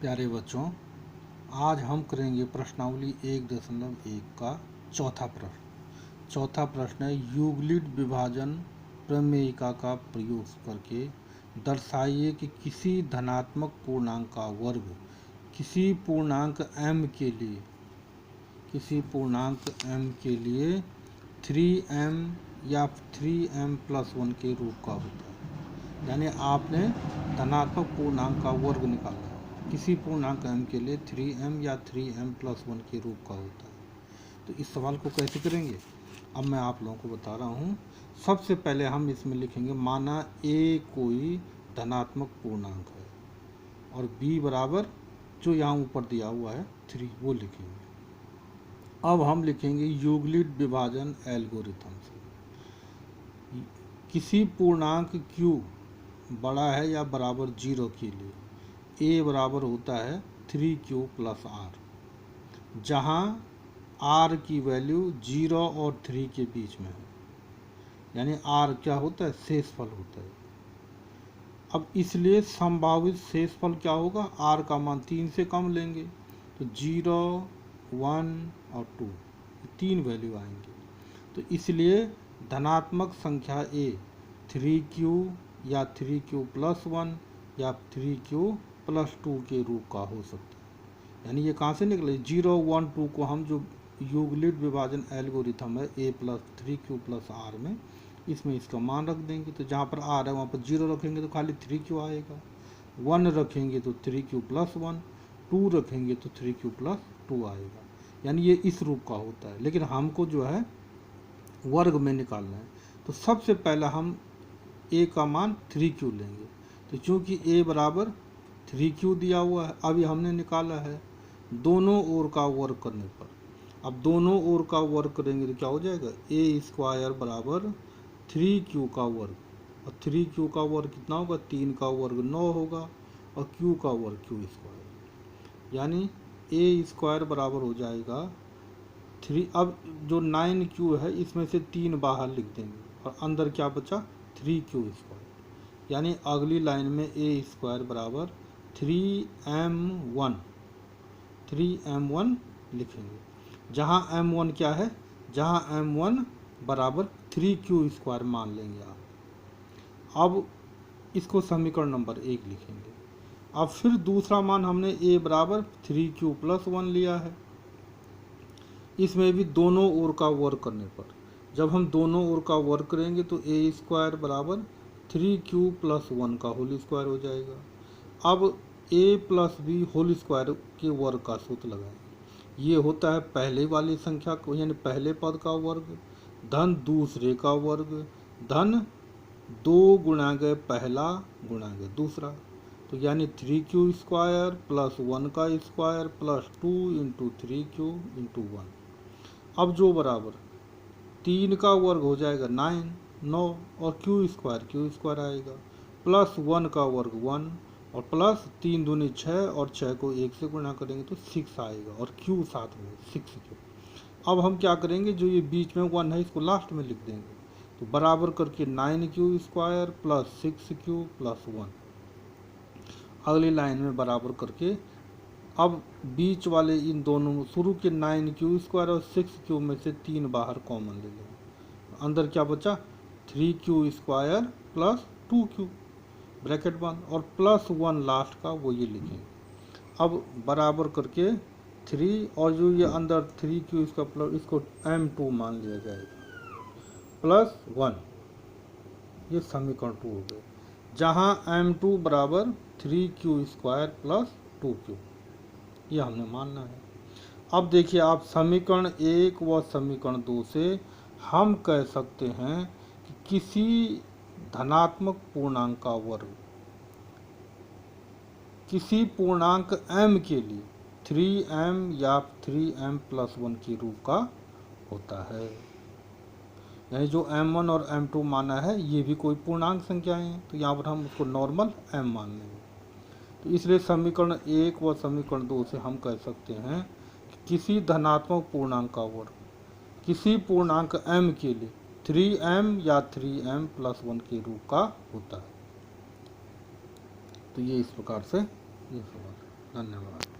प्यारे बच्चों, आज हम करेंगे प्रश्नावली 1.1 का चौथा प्रश्न। चौथा प्रश्न है, यूक्लिड विभाजन प्रमेयिका का प्रयोग करके दर्शाइए कि किसी धनात्मक पूर्णांक का वर्ग किसी पूर्णांक m के लिए 3m या 3m + 1 के रूप का होता है। यानी आपने धनात्मक पूर्णांक का वर्ग निकालना है, किसी पूर्णांक m के लिए 3m या 3m + 1 के रूप का होता है। तो इस सवाल को कैसे करेंगे, अब मैं आप लोगों को बता रहा हूँ। सबसे पहले हम इसमें लिखेंगे, माना a कोई धनात्मक पूर्णांक है और b बराबर जो यहाँ ऊपर दिया हुआ है 3, वो लिखेंगे। अब हम लिखेंगे यूक्लिड विभाजन एल्गोरिथम से किसी पूर्णांक q बड़ा है या बराबर 0 के लिए a बराबर होता है 3q + r, जहाँ r की वैल्यू 0 और 3 के बीच में है। यानी r क्या होता है, शेषफल होता है। अब इसलिए संभावित शेषफल क्या होगा, r का मान 3 से कम लेंगे तो 0, 1 और 2 तीन वैल्यू आएंगे। तो इसलिए धनात्मक संख्या a 3q या 3q + 1 या 3q + 2 के रूप का हो सकता है। यानी ये कहाँ से निकले, 0, 1, 2 को हम जो यूक्लिड विभाजन एल्गोरिथम है a + 3q + r में, इसमें इसका मान रख देंगे। तो जहाँ पर r है वहाँ पर 0 रखेंगे तो खाली 3q आएगा, 1 रखेंगे तो 3q + 1, 2 रखेंगे तो 3q + 2 आएगा। यानी ये इस रूप का होता है। लेकिन हमको जो है वर्ग में निकालना है, तो सबसे पहला हम a का मान 3q लेंगे। तो चूँकि a बराबर 3q दिया हुआ है, अभी हमने निकाला है दोनों ओर का वर्ग करने पर। अब दोनों ओर का वर्ग करेंगे तो क्या हो जाएगा, a² बराबर 3q का वर्ग, और 3q का वर्ग कितना होगा, 3 का वर्ग 9 होगा, और q का वर्ग q²। यानी a² बराबर हो जाएगा 3। अब जो 9q है इसमें से 3 बाहर लिख देंगे और अंदर क्या बचा, 3q²। यानी अगली लाइन में a² बराबर 3m1 लिखेंगे। जहाँ m1 क्या है, जहाँ m1 बराबर 3q² मान लेंगे आप। अब इसको समीकरण नंबर 1 लिखेंगे। अब फिर दूसरा मान हमने a बराबर 3q + 1 लिया है। इसमें भी दोनों ओर का वर्ग करने पर, जब हम दोनों ओर का वर्ग करेंगे तो a² बराबर 3q + 1 का होल स्क्वायर हो जाएगा। अब a + b होल स्क्वायर के वर्ग का सूत्र लगाएं। ये होता है पहले वाली संख्या को, यानी पहले पद का वर्ग धन दूसरे का वर्ग धन 2 गुणा गए पहला गुणा गए दूसरा। तो यानी 3q² + 1 का स्क्वायर + 2 × 3q × 1। अब जो बराबर 3 का वर्ग हो जाएगा 9 और q² आएगा, + 1 का वर्ग 1 और प्लस 3 दूनी 6 और 6 को 1 से गुणा करेंगे तो 6 आएगा, और q साथ में 6q। अब हम क्या करेंगे, जो ये बीच में 1 है इसको लास्ट में लिख देंगे। तो बराबर करके 9q² + 6q + 1। अगली लाइन में बराबर करके अब बीच वाले इन दोनों शुरू के 9q² और 6q में से 3 बाहर कॉमन ले लेंगे। अंदर क्या बचा, 3q² + 2q ब्रैकेट बंद, और +1 लास्ट का वो ये लिखेंगे। अब बराबर करके 3 और जो ये अंदर 3q इसका प्लस, इसको m2 मान लिया जाएगा +1। ये समीकरण 2 हो गए, जहाँ m2 बराबर 3q² + 2q, ये हमने मानना है। अब देखिए आप, समीकरण 1 व समीकरण 2 से हम कह सकते हैं कि किसी धनात्मक पूर्णांक का वर्ग किसी पूर्णांक m के लिए 3m या 3m + 1 के रूप का होता है। यानी जो m1 और m2 माना है ये भी कोई पूर्णांक संख्याएं हैं, तो यहाँ पर हम उसको नॉर्मल m मान लेंगे। तो इसलिए समीकरण 1 व समीकरण 2 से हम कह सकते हैं कि किसी धनात्मक पूर्णांक का वर्ग किसी पूर्णांक m के लिए 3m या 3m + 1 के रूप का होता है। तो ये इस प्रकार से ये सवाल है। धन्यवाद।